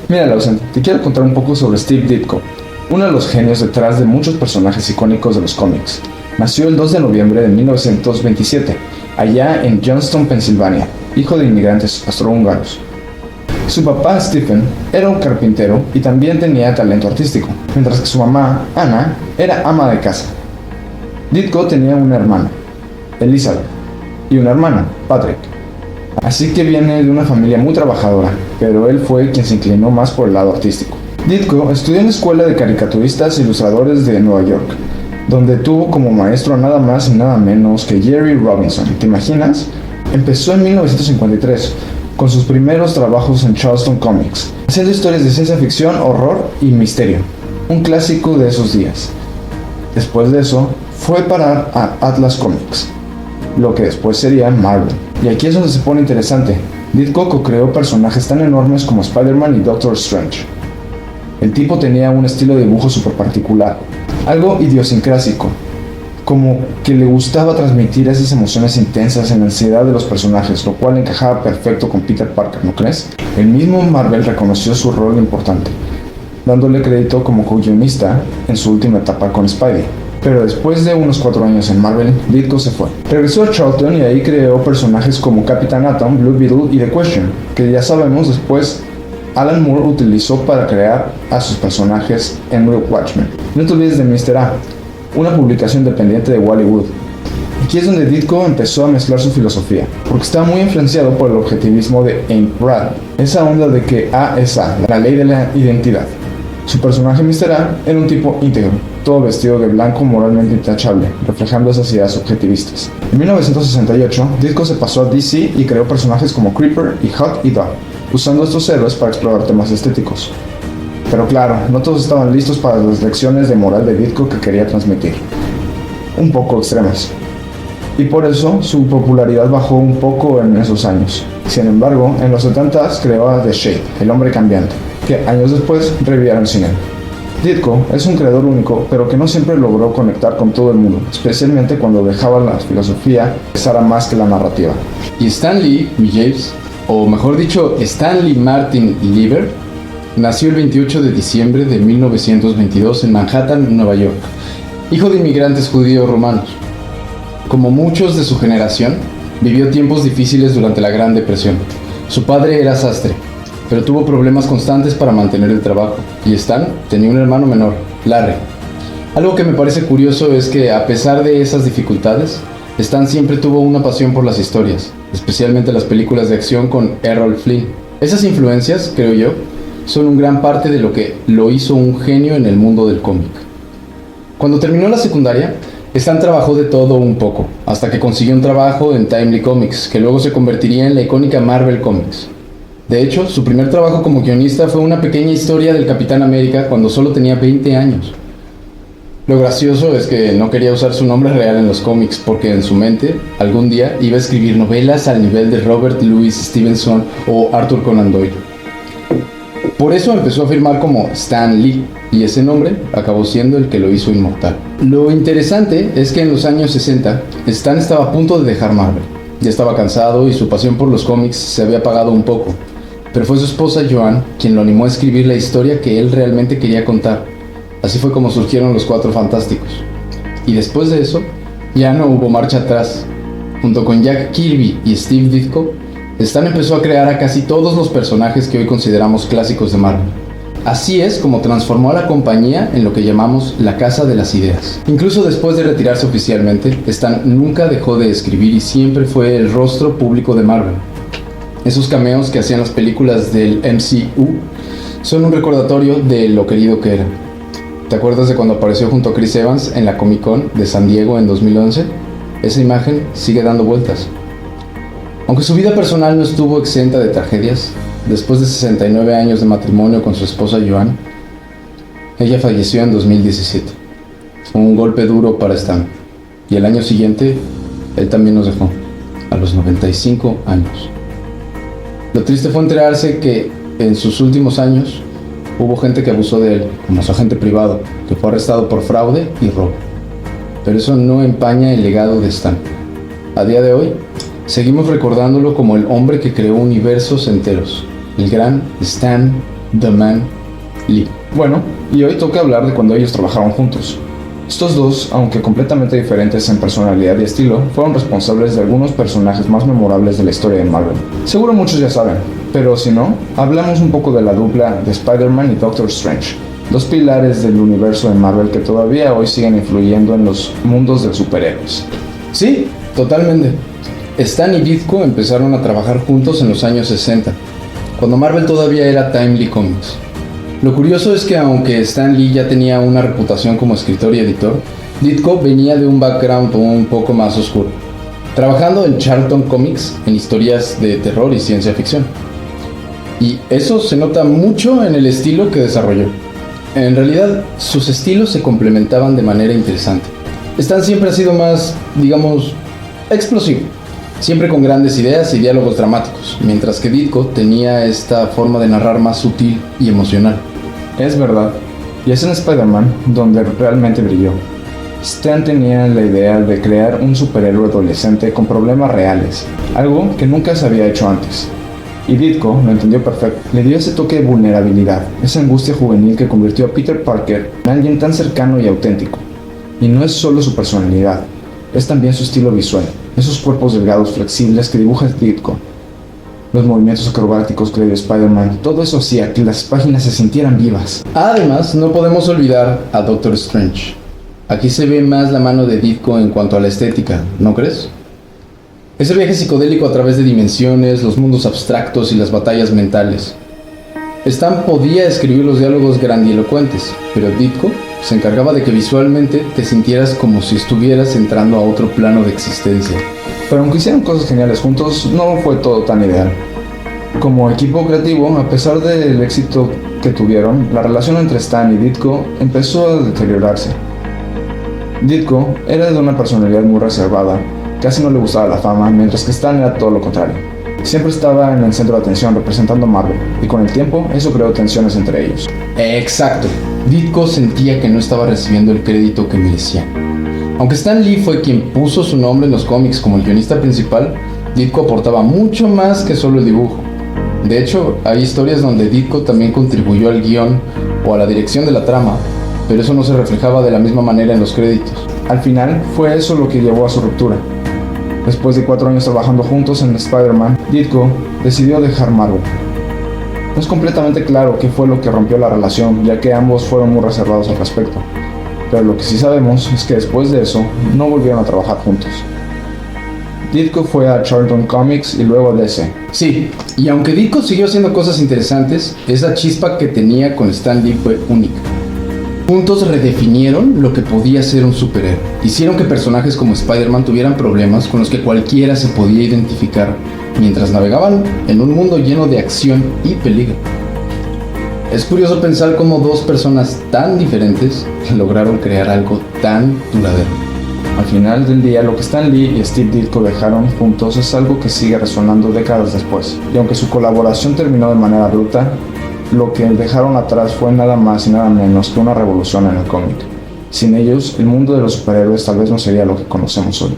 Mira, Lawson, te quiero contar un poco sobre Steve Ditko, uno de los genios detrás de muchos personajes icónicos de los cómics. Nació el 2 de noviembre de 1927, allá en Johnston, Pensilvania, hijo de inmigrantes austrohúngaros. Su papá, Stephen, era un carpintero y también tenía talento artístico, mientras que su mamá, Anna, era ama de casa. Ditko tenía una hermana, Elizabeth, y una hermana, Patrick. Así que viene de una familia muy trabajadora, pero él fue quien se inclinó más por el lado artístico. Ditko estudió en la escuela de caricaturistas e ilustradores de Nueva York, donde tuvo como maestro nada más y nada menos que Jerry Robinson. ¿Te imaginas? Empezó en 1953 con sus primeros trabajos en Charleston Comics, haciendo historias de ciencia ficción, horror y misterio, un clásico de esos días. Después de eso, fue parar a Atlas Comics, lo que después sería Marvel. Y aquí es donde se pone interesante. Ditko creó personajes tan enormes como Spider-Man y Doctor Strange. El tipo tenía un estilo de dibujo súper particular, algo idiosincrásico, como que le gustaba transmitir esas emociones intensas en la ansiedad de los personajes, lo cual encajaba perfecto con Peter Parker, ¿no crees? El mismo Marvel reconoció su rol importante, dándole crédito como co-guionista en su última etapa con Spidey. Pero después de unos 4 años en Marvel, Ditko se fue. Regresó a Charlton y ahí creó personajes como Capitán Atom, Blue Beetle y The Question, que ya sabemos después Alan Moore utilizó para crear a sus personajes en The Watchmen. No te olvides de Mr. A, una publicación dependiente de Wally Wood. Aquí es donde Ditko empezó a mezclar su filosofía, porque estaba muy influenciado por el objetivismo de Ayn Rand, esa onda de que A es A, la ley de la identidad. Su personaje Mr. A era un tipo íntegro, todo vestido de blanco moralmente intachable, reflejando esas ideas objetivistas. En 1968, Ditko se pasó a DC y creó personajes como Creeper y Hawk y Dove, usando estos héroes para explorar temas estéticos. Pero claro, no todos estaban listos para las lecciones de moral de Ditko que quería transmitir, un poco extremas. Y por eso su popularidad bajó un poco en esos años. Sin embargo, en los 70s creó a The Shade, el hombre cambiante, que años después revivieron sin él. Ditko es un creador único, pero que no siempre logró conectar con todo el mundo, especialmente cuando dejaba la filosofía pesara más que la narrativa. Y Stan Lee James, o mejor dicho, Stanley Martin Lieber, nació el 28 de diciembre de 1922 en Manhattan, Nueva York, hijo de inmigrantes judíos romanos. Como muchos de su generación, vivió tiempos difíciles durante la Gran Depresión. Su padre era sastre, pero tuvo problemas constantes para mantener el trabajo, y Stan tenía un hermano menor, Larry. Algo que me parece curioso es que, a pesar de esas dificultades, Stan siempre tuvo una pasión por las historias, especialmente las películas de acción con Errol Flynn. Esas influencias, creo yo, son un gran parte de lo que lo hizo un genio en el mundo del cómic. Cuando terminó la secundaria, Stan trabajó de todo un poco, hasta que consiguió un trabajo en Timely Comics, que luego se convertiría en la icónica Marvel Comics. De hecho, su primer trabajo como guionista fue una pequeña historia del Capitán América cuando solo tenía 20 años. Lo gracioso es que no quería usar su nombre real en los cómics porque en su mente, algún día, iba a escribir novelas al nivel de Robert Louis Stevenson o Arthur Conan Doyle. Por eso empezó a firmar como Stan Lee, y ese nombre acabó siendo el que lo hizo inmortal. Lo interesante es que en los años 60, Stan estaba a punto de dejar Marvel. Ya estaba cansado y su pasión por los cómics se había apagado un poco, pero fue su esposa Joan quien lo animó a escribir la historia que él realmente quería contar. Así fue como surgieron los Cuatro Fantásticos. Y después de eso, ya no hubo marcha atrás. Junto con Jack Kirby y Steve Ditko, Stan empezó a crear a casi todos los personajes que hoy consideramos clásicos de Marvel. Así es como transformó a la compañía en lo que llamamos la Casa de las Ideas. Incluso después de retirarse oficialmente, Stan nunca dejó de escribir y siempre fue el rostro público de Marvel. Esos cameos que hacían las películas del MCU son un recordatorio de lo querido que era. ¿Te acuerdas de cuando apareció junto a Chris Evans en la Comic Con de San Diego en 2011? Esa imagen sigue dando vueltas. Aunque su vida personal no estuvo exenta de tragedias, después de 69 años de matrimonio con su esposa Joan, ella falleció en 2017. Fue un golpe duro para Stan, y el año siguiente, él también nos dejó, a los 95 años. Lo triste fue enterarse que en sus últimos años hubo gente que abusó de él, como su agente privado, que fue arrestado por fraude y robo. Pero eso no empaña el legado de Stan. A día de hoy, seguimos recordándolo como el hombre que creó universos enteros, el gran Stan The Man Lee. Bueno, y hoy toca hablar de cuando ellos trabajaron juntos. Estos dos, aunque completamente diferentes en personalidad y estilo, fueron responsables de algunos personajes más memorables de la historia de Marvel. Seguro muchos ya saben, pero si no, hablamos un poco de la dupla de Spider-Man y Doctor Strange, dos pilares del universo de Marvel que todavía hoy siguen influyendo en los mundos de superhéroes. Sí, totalmente. Stan y Ditko empezaron a trabajar juntos en los años 60, cuando Marvel todavía era Timely Comics. Lo curioso es que aunque Stan Lee ya tenía una reputación como escritor y editor, Ditko venía de un background un poco más oscuro, trabajando en Charlton Comics en historias de terror y ciencia ficción. Y eso se nota mucho en el estilo que desarrolló. En realidad, sus estilos se complementaban de manera interesante. Stan siempre ha sido más, digamos, explosivo, siempre con grandes ideas y diálogos dramáticos, mientras que Ditko tenía esta forma de narrar más sutil y emocional. Es verdad, y es en Spider-Man donde realmente brilló. Stan tenía la idea de crear un superhéroe adolescente con problemas reales, algo que nunca se había hecho antes. Y Ditko lo entendió perfecto, le dio ese toque de vulnerabilidad, esa angustia juvenil que convirtió a Peter Parker en alguien tan cercano y auténtico. Y no es solo su personalidad, es también su estilo visual, esos cuerpos delgados flexibles que dibuja Ditko, los movimientos acrobáticos que le dio Spider-Man, todo eso hacía que las páginas se sintieran vivas. Además, no podemos olvidar a Doctor Strange. Aquí se ve más la mano de Ditko en cuanto a la estética, ¿no crees? Ese viaje psicodélico a través de dimensiones, los mundos abstractos y las batallas mentales. Stan podía escribir los diálogos grandilocuentes, pero Ditko se encargaba de que visualmente te sintieras como si estuvieras entrando a otro plano de existencia. Pero aunque hicieron cosas geniales juntos, no fue todo tan ideal. Como equipo creativo, a pesar del éxito que tuvieron, la relación entre Stan y Ditko empezó a deteriorarse. Ditko era de una personalidad muy reservada, casi no le gustaba la fama, mientras que Stan era todo lo contrario. Siempre estaba en el centro de atención representando a Marvel, y con el tiempo eso creó tensiones entre ellos. Exacto, Ditko sentía que no estaba recibiendo el crédito que merecía. Aunque Stan Lee fue quien puso su nombre en los cómics como el guionista principal, Ditko aportaba mucho más que solo el dibujo. De hecho, hay historias donde Ditko también contribuyó al guión o a la dirección de la trama, pero eso no se reflejaba de la misma manera en los créditos. Al final, fue eso lo que llevó a su ruptura. Después de 4 años trabajando juntos en Spider-Man, Ditko decidió dejar Marvel. No es completamente claro qué fue lo que rompió la relación, ya que ambos fueron muy reservados al respecto. Pero lo que sí sabemos es que después de eso, no volvieron a trabajar juntos. Ditko fue a Charlton Comics y luego a DC. Sí, y aunque Ditko siguió haciendo cosas interesantes, esa chispa que tenía con Stan Lee fue única. Juntos redefinieron lo que podía ser un superhéroe. Hicieron que personajes como Spider-Man tuvieran problemas con los que cualquiera se podía identificar mientras navegaban en un mundo lleno de acción y peligro. Es curioso pensar cómo dos personas tan diferentes lograron crear algo tan duradero. Al final del día, lo que Stan Lee y Steve Ditko dejaron juntos es algo que sigue resonando décadas después. Y aunque su colaboración terminó de manera bruta, lo que dejaron atrás fue nada más y nada menos que una revolución en el cómic. Sin ellos, el mundo de los superhéroes tal vez no sería lo que conocemos hoy.